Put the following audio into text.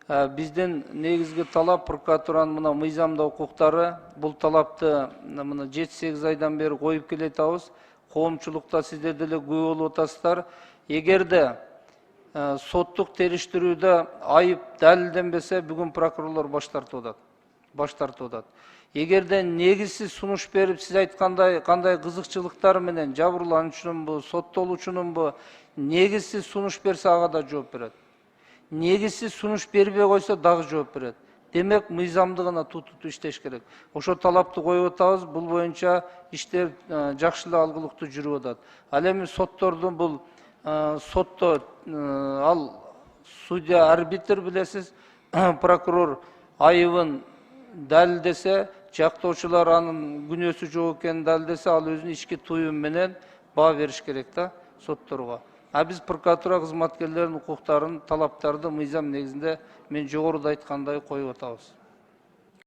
Биздин негизги талап прокуратуранын мына мыйзамдуу укуктары. Бул талапты мына 7-8 айдан бери коюп келатабыз. Коомчулукта сиздер деле күбө болуп атасыздар. Эгерде соттук териштирүүдө айып далилденбесе, бүгүн прокурорлор баш тартып атат. Эгерде негизсиз сунуш берип, сиз айткандай кандай кызыкчылыктар менен жабырлануучунунбу, соттолуучунунбу негизсиз сунуш берсе, ага да жооп берет. Негизсиз сунуш бербей койсо дагы жооп берет. Демек, мыйзамдыгына тутуп иштеш керек. Ошо талапты коюп атабыз. Бул боюнча иштер жакшы эле алгылыктуу жүрүп атат. Ал эми соттордун бул сотто ал судья арбитр билесиз, прокурор айыбын далилдесе, жактоочулар анын күнөөсү жок экенин далилдесе, ал өзүнүн ички туюм менен баа бериш керек да сотторго. Биз прокуратура кызматкерлеринин укуктарын, талаптарды мыйзам негизинде мен жогоруда айткандай коюп атабыз.